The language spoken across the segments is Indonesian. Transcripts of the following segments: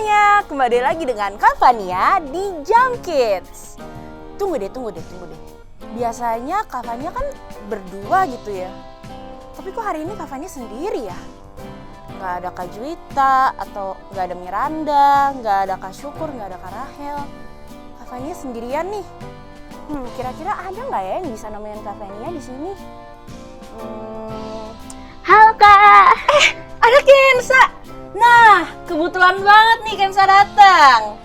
semuanya, kembali lagi dengan Kak Fania di Jam Kids. Tunggu deh. Biasanya Kak Fania kan berdua gitu ya. Tapi kok hari ini Kak Fania sendiri ya? Gak ada Kak Juwita, atau gak ada Miranda, gak ada Kak Syukur, gak ada Kak Rahel. Kak Fania sendirian nih. Kira-kira ada nggak ya yang bisa nemenin Kak Fania di sini? Halo Kak. Ada Kensa. Nah, kebetulan banget nih Kensa datang.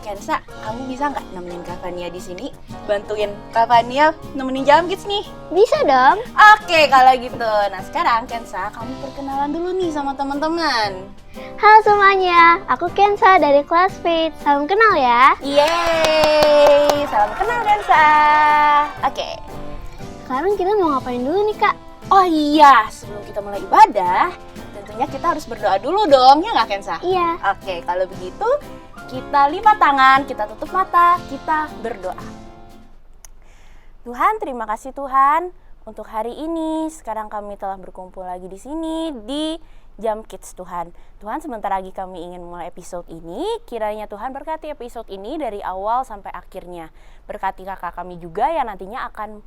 Kensa, kamu bisa nggak nemenin Kak Fania di sini? Bantuin Kak Fania nemenin Jam Kids nih. Bisa dong. Oke, kalau gitu. Nah, sekarang Kensa, kamu perkenalan dulu nih sama teman-teman. Halo semuanya, aku Kensa dari kelas Fit. Salam kenal ya. Yeay, salam kenal Kensa. Oke. Sekarang kita mau ngapain dulu nih Kak? Oh iya, sebelum kita mulai ibadah, tentunya kita harus berdoa dulu dong, ya nggak Kensa? Iya. Oke, kalau begitu kita lipat tangan, kita tutup mata, kita berdoa. Tuhan, terima kasih Tuhan untuk hari ini. Sekarang kami telah berkumpul lagi di sini di Jam Kids Tuhan. Tuhan, sebentar lagi kami ingin mulai episode ini. Kiranya Tuhan berkati episode ini dari awal sampai akhirnya. Berkati kakak kami juga yang nantinya akan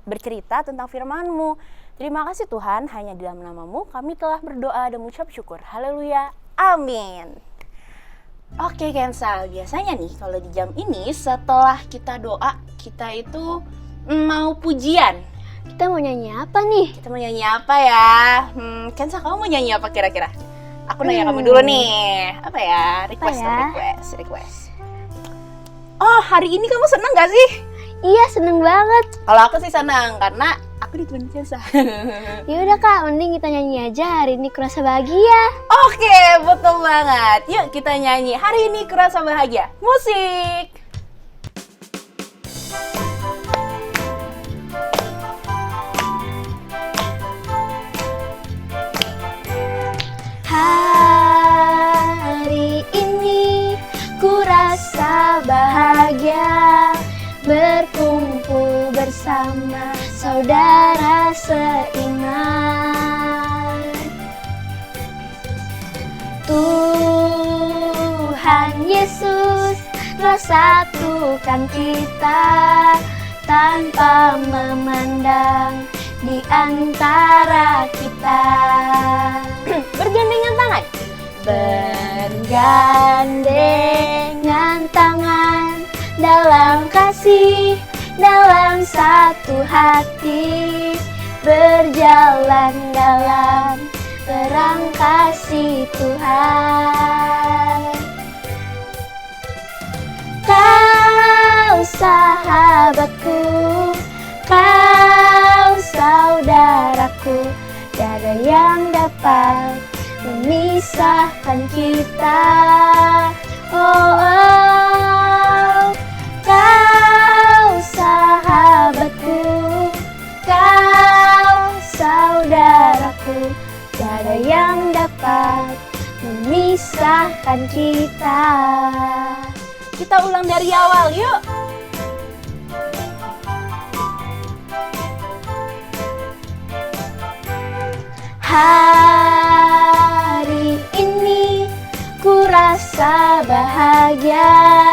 bercerita tentang firman-Mu. Terima kasih Tuhan, hanya di dalam nama-Mu kami telah berdoa dan mengucap syukur. Haleluya, amin. Oke Kensa, biasanya nih kalau di jam ini setelah kita doa, kita itu mau pujian. Kita mau nyanyi apa nih? Kita mau nyanyi apa ya? Kensa, kamu mau nyanyi apa kira-kira? Aku nanya kamu dulu nih. Apa ya? Request. Oh, hari ini kamu seneng gak sih? Iya, seneng banget. Kalau aku sih senang karena aku ditemenin Kensa. Yaudah Kak, mending kita nyanyi aja. Hari ini kurasa bahagia. Oke, betul banget. Yuk kita nyanyi. Hari ini kurasa bahagia. Musik. Hari ini kurasa bahagia, berkumpul bersama saudara seiman. Tuhan Yesus telah satukan kita tanpa memandang di antara kita. Bergandengan tangan. Bergandengan tangan dalam kasih, dalam satu hati, berjalan dalam terang kasih Tuhan. Kau sahabatku, kau saudaraku, tiada yang dapat memisahkan kita. Oh, kau sahabatku, kau saudaraku, tiada yang dapat memisahkan kita. Kita ulang dari awal yuk. Hari ini kurasa bahagia,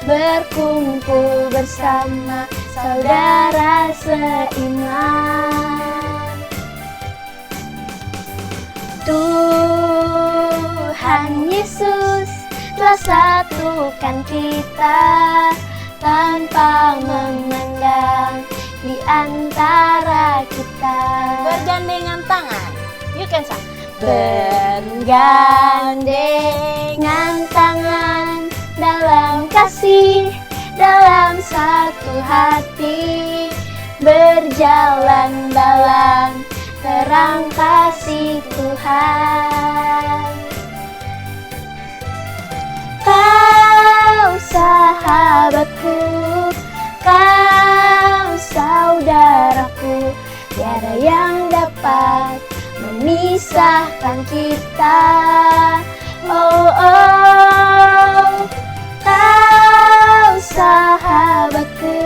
berkumpul bersama saudara seiman. Tuhan Yesus telah satukan kita tanpa memandang di antara kita. Bergandengan tangan. Yuk Kensa. Bergandengan tangan dalam kasih, dalam satu hati, berjalan dalam terang kasih Tuhan. Kau sahabatku, kau saudaraku, tiada yang dapat memisahkan kita. Oh, kau sahabatku,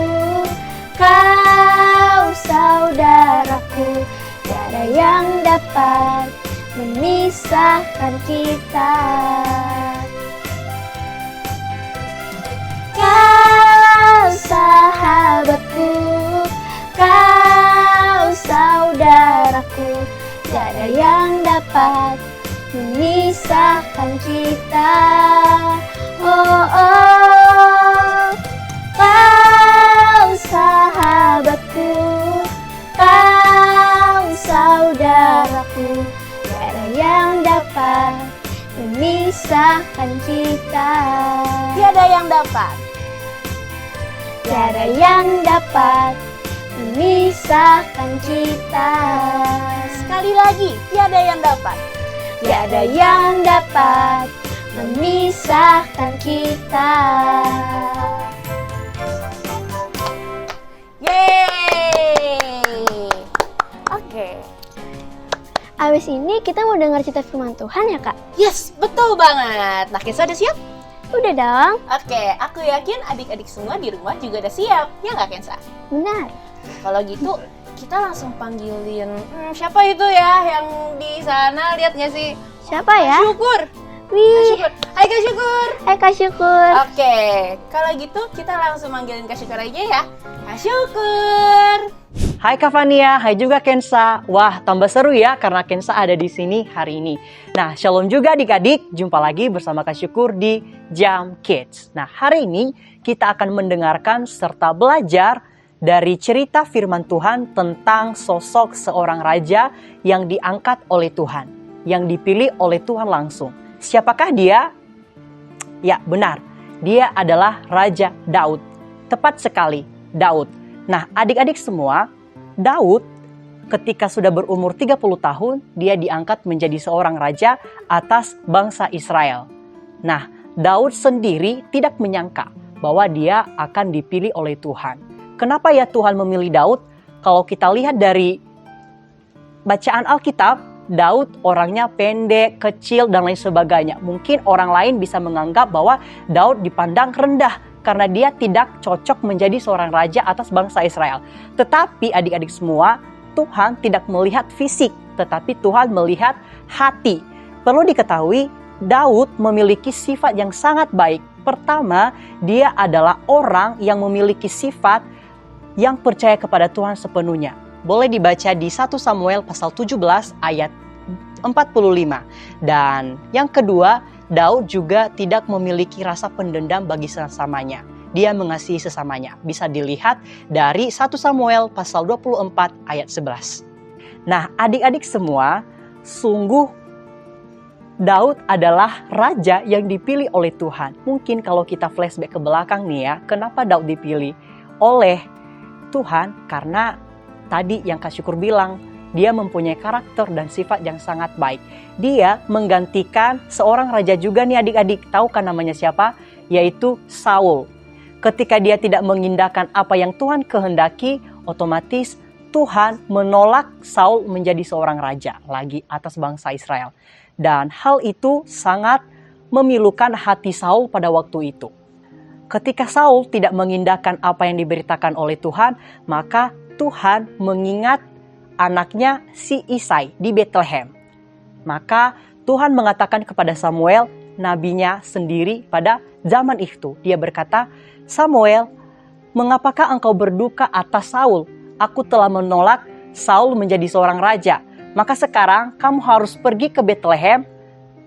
kau saudaraku, tiada yang dapat memisahkan kita. Tiada yang dapat memisahkan kita. Oh, oh, kau sahabatku, kau saudaraku. Tiada yang dapat memisahkan kita. Tiada yang dapat. Tiada yang dapat memisahkan kita. Sekali lagi, tiada yang dapat. Tiada yang dapat memisahkan kita. Yeay! Oke. Abis ini kita mau dengar cerita firman Tuhan ya Kak? Yes, betul banget. Nah, Kensa udah siap? Udah dong. Oke, aku yakin adik-adik semua di rumah juga udah siap. Ya nggak, Kensa? Benar. Kalau gitu, kita langsung panggilin siapa itu ya yang di sana, lihat nggak sih? Siapa ya? Syukur. Wih. Syukur. Hai Kak Syukur. Hai Kak Syukur. Oke, kalau gitu kita langsung manggilin Kak Syukur aja ya. Kak Syukur. Hai Kak Fania, hai juga Kensa. Wah, tambah seru ya karena Kensa ada di sini hari ini. Nah, shalom juga adik-adik. Jumpa lagi bersama Kak Syukur di Jam Kids. Nah, hari ini kita akan mendengarkan serta belajar dari cerita firman Tuhan tentang sosok seorang raja yang diangkat oleh Tuhan, yang dipilih oleh Tuhan langsung. Siapakah dia? Ya, benar. Dia adalah Raja Daud. Tepat sekali, Daud. Nah, adik-adik semua, Daud ketika sudah berumur 30 tahun, dia diangkat menjadi seorang raja atas bangsa Israel. Nah, Daud sendiri tidak menyangka bahwa dia akan dipilih oleh Tuhan. Kenapa ya Tuhan memilih Daud? Kalau kita lihat dari bacaan Alkitab, Daud orangnya pendek, kecil, dan lain sebagainya. Mungkin orang lain bisa menganggap bahwa Daud dipandang rendah karena dia tidak cocok menjadi seorang raja atas bangsa Israel. Tetapi adik-adik semua, Tuhan tidak melihat fisik, tetapi Tuhan melihat hati. Perlu diketahui, Daud memiliki sifat yang sangat baik. Pertama, dia adalah orang yang memiliki sifat yang percaya kepada Tuhan sepenuhnya. Boleh dibaca di 1 Samuel pasal 17 ayat 45. Dan yang kedua, Daud juga tidak memiliki rasa pendendam bagi sesamanya. Dia mengasihi sesamanya. Bisa dilihat dari 1 Samuel pasal 24 ayat 11. Nah, adik-adik semua, sungguh Daud adalah raja yang dipilih oleh Tuhan. Mungkin kalau kita flashback ke belakang nih ya, kenapa Daud dipilih oleh Tuhan? Karena tadi yang Kak Syukur bilang, dia mempunyai karakter dan sifat yang sangat baik. Dia menggantikan seorang raja juga nih adik-adik. Tahu kan namanya siapa? Yaitu Saul. Ketika dia tidak mengindahkan apa yang Tuhan kehendaki, otomatis Tuhan menolak Saul menjadi seorang raja lagi atas bangsa Israel. Dan hal itu sangat memilukan hati Saul pada waktu itu. Ketika Saul tidak mengindahkan apa yang diberitakan oleh Tuhan, maka Tuhan mengingat anaknya si Isai di Bethlehem. Maka Tuhan mengatakan kepada Samuel, nabinya sendiri pada zaman itu. Dia berkata, Samuel, mengapakah engkau berduka atas Saul? Aku telah menolak Saul menjadi seorang raja. Maka sekarang kamu harus pergi ke Bethlehem,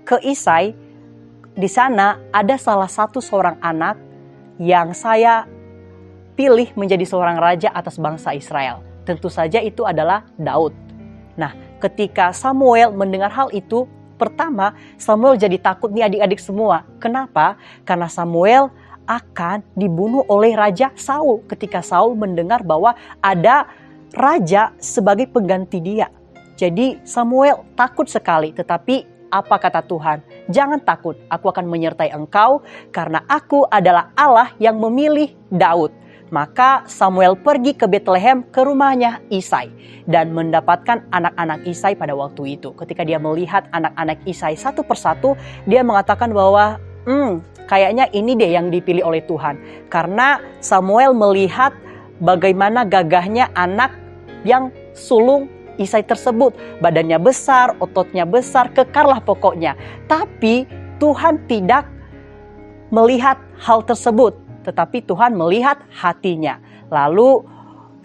ke Isai. Di sana ada salah satu seorang anak yang saya pilih menjadi seorang raja atas bangsa Israel. Tentu saja itu adalah Daud. Nah, ketika Samuel mendengar hal itu, pertama Samuel jadi takut nih adik-adik semua. Kenapa? Karena Samuel akan dibunuh oleh Raja Saul ketika Saul mendengar bahwa ada raja sebagai pengganti dia. Jadi Samuel takut sekali, tetapi apa kata Tuhan? Jangan takut, aku akan menyertai engkau karena aku adalah Allah yang memilih Daud. Maka Samuel pergi ke Bethlehem ke rumahnya Isai dan mendapatkan anak-anak Isai pada waktu itu. Ketika dia melihat anak-anak Isai satu persatu, dia mengatakan bahwa kayaknya ini deh yang dipilih oleh Tuhan. Karena Samuel melihat bagaimana gagahnya anak yang sulung Isai tersebut. Badannya besar, ototnya besar, kekarlah pokoknya. Tapi Tuhan tidak melihat hal tersebut. Tetapi Tuhan melihat hatinya. Lalu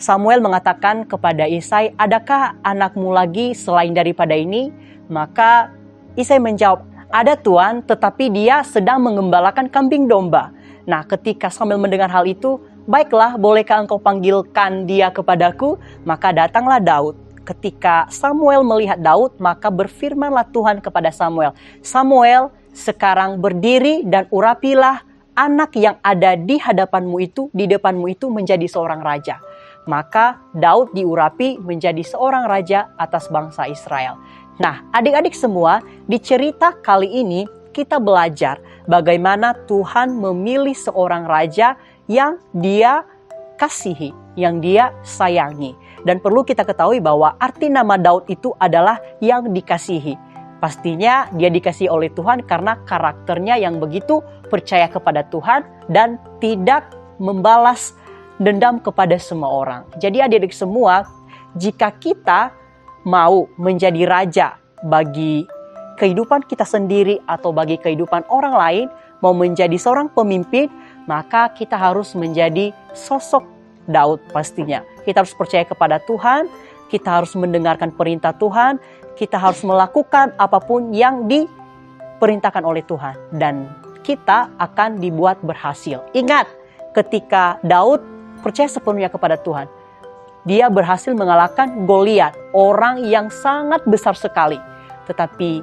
Samuel mengatakan kepada Isai, adakah anakmu lagi selain daripada ini? Maka Isai menjawab, ada Tuan, tetapi dia sedang mengembalakan kambing domba. Nah, ketika Samuel mendengar hal itu, baiklah, bolehkah engkau panggilkan dia kepadaku? Maka datanglah Daud. Ketika Samuel melihat Daud, maka berfirmanlah Tuhan kepada Samuel, Samuel, sekarang berdiri dan urapilah anak yang ada di hadapanmu itu, di depanmu itu menjadi seorang raja. Maka Daud diurapi menjadi seorang raja atas bangsa Israel. Nah, adik-adik semua, di cerita kali ini kita belajar bagaimana Tuhan memilih seorang raja yang dia kasihi, yang dia sayangi. Dan perlu kita ketahui bahwa arti nama Daud itu adalah yang dikasihi. Pastinya dia dikasihi oleh Tuhan karena karakternya yang begitu percaya kepada Tuhan dan tidak membalas dendam kepada semua orang. Jadi adik-adik semua, jika kita mau menjadi raja bagi kehidupan kita sendiri atau bagi kehidupan orang lain, mau menjadi seorang pemimpin, maka kita harus menjadi sosok Daud pastinya. Kita harus percaya kepada Tuhan, kita harus mendengarkan perintah Tuhan, kita harus melakukan apapun yang diperintahkan oleh Tuhan. Dan kita akan dibuat berhasil. Ingat, ketika Daud percaya sepenuhnya kepada Tuhan, dia berhasil mengalahkan Goliat, orang yang sangat besar sekali. Tetapi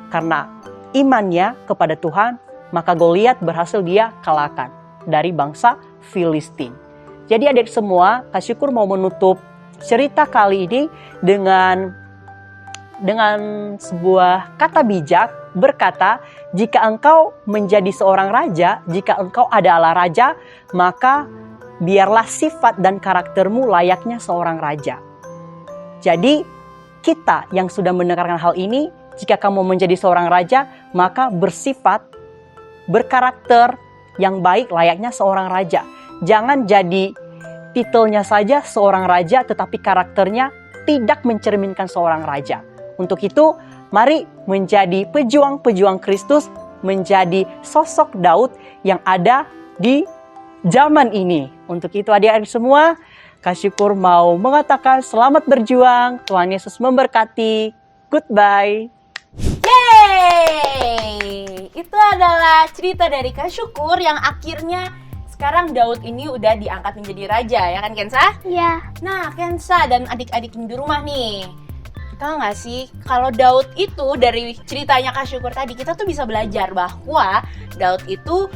karena imannya kepada Tuhan, maka Goliat berhasil dia kalahkan dari bangsa Filistin. Jadi adik semua, Kak Syukur mau menutup cerita kali ini dengan sebuah kata bijak berkata, jika engkau menjadi seorang raja, jika engkau adalah raja, maka biarlah sifat dan karaktermu layaknya seorang raja. Jadi kita yang sudah mendengarkan hal ini, jika kamu menjadi seorang raja, maka bersifat, berkarakter yang baik layaknya seorang raja. Jangan jadi titelnya saja seorang raja, tetapi karakternya tidak mencerminkan seorang raja. Untuk itu, mari menjadi pejuang-pejuang Kristus, menjadi sosok Daud yang ada di zaman ini. Untuk itu adik-adik semua, Kak Syukur mau mengatakan selamat berjuang, Tuhan Yesus memberkati, goodbye. Yeay! Itu adalah cerita dari Kak Syukur yang akhirnya sekarang Daud ini udah diangkat menjadi raja, ya kan Kensa? Ya. Nah, Kensa dan adik-adik di rumah nih, tahu nggak sih kalau Daud itu dari ceritanya Kak Syukur tadi, kita tuh bisa belajar bahwa Daud itu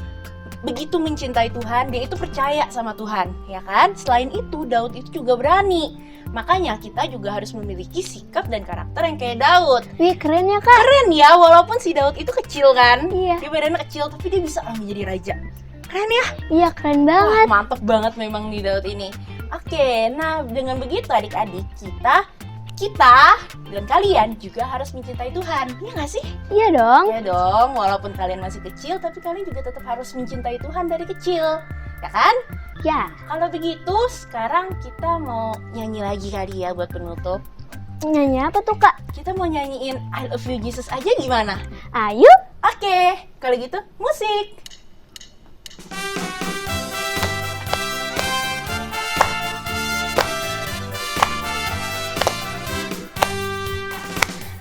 begitu mencintai Tuhan, dia itu percaya sama Tuhan, ya kan? Selain itu, Daud itu juga berani. Makanya kita juga harus memiliki sikap dan karakter yang kayak Daud. Wih, keren ya, Kak? Keren ya, walaupun si Daud itu kecil kan? Iya. Dia badannya kecil, tapi dia bisa menjadi raja. Keren ya? Iya, keren Wah, banget. mantap banget memang nih Daud ini. Oke, nah dengan begitu adik-adik, kita dan kalian juga harus mencintai Tuhan. Iya nggak sih? Iya dong. Iya dong, walaupun kalian masih kecil, tapi kalian juga tetap harus mencintai Tuhan dari kecil. Ya kan? Ya. Kalau begitu, sekarang kita mau nyanyi lagi kali ya buat penutup. Nyanyi apa tuh, Kak? Kita mau nyanyiin I Love You Jesus aja gimana? Ayo. Oke, kalau gitu musik.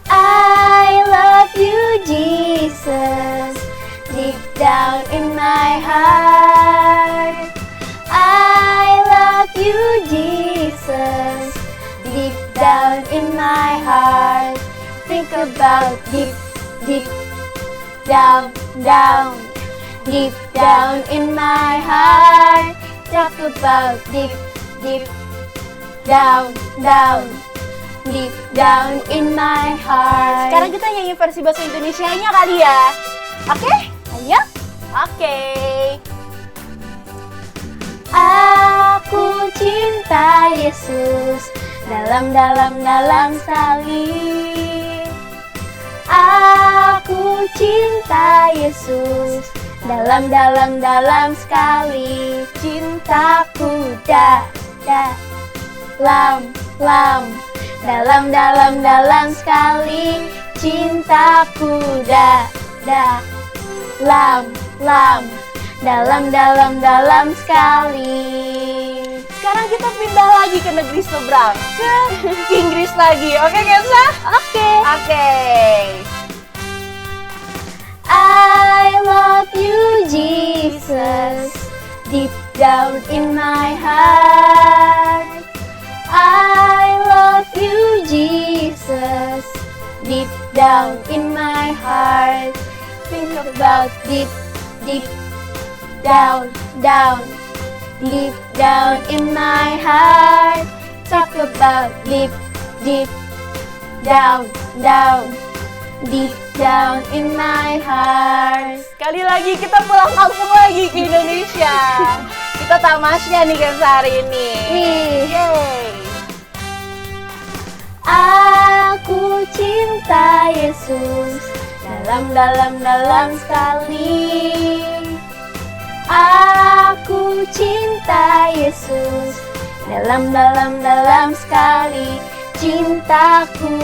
I love you, Jesus, deep down in my heart. I love you, Jesus, deep down in my heart. Think about deep down, deep down in my heart. Talk about deep down, deep down in my heart. Sekarang kita nyanyi versi bahasa Indonesianya kali ya. Oke? Ayo. Oke. Aku cinta Yesus dalam sekali. Aku cinta Yesus dalam sekali. Cintaku dalam sekali. Cintaku dalam sekali. sekarang kita pindah lagi ke negeri seberang, ke Inggris lagi. Oke, Kensa? Oke. Oke. I love you, Jesus, deep down in my heart. I love you, Jesus, deep down in my heart. Think about deep, deep down, down, deep down in my heart. Talk about deep, deep down, down, deep down in my heart. Sekali lagi kita pulang kampung lagi ke Indonesia. Kita tamasya nih Kensa hari ini. Yeay. Aku cinta Yesus dalam sekali. Aku cinta Yesus dalam sekali. Cintaku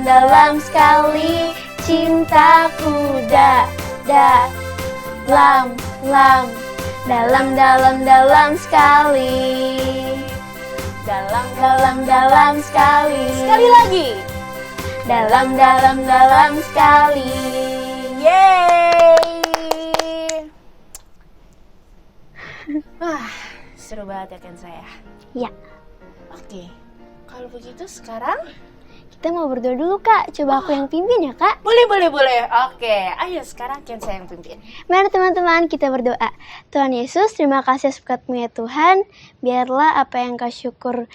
dalam sekali. Cintaku dalam sekali. Dalam sekali. Sekali lagi. Dalam sekali. Yeay. Wah, seru banget ya Kensa ya. Ya, Oke. Kalau begitu sekarang kita mau berdoa dulu Kak. Coba aku yang pimpin ya Kak. boleh. Oke, ayo sekarang Kensa yang pimpin. Mari teman-teman kita berdoa. Tuhan Yesus, terima kasih atas berkat-Mu ya Tuhan. Biarlah apa yang Kau syukur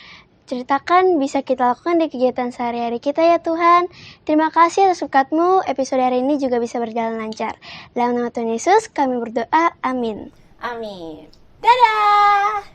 ceritakan bisa kita lakukan di kegiatan sehari-hari kita ya Tuhan. Terima kasih atas berkat-Mu. Episode hari ini juga bisa berjalan lancar. Dalam nama Tuhan Yesus kami berdoa. Amin. Amin. Dadah.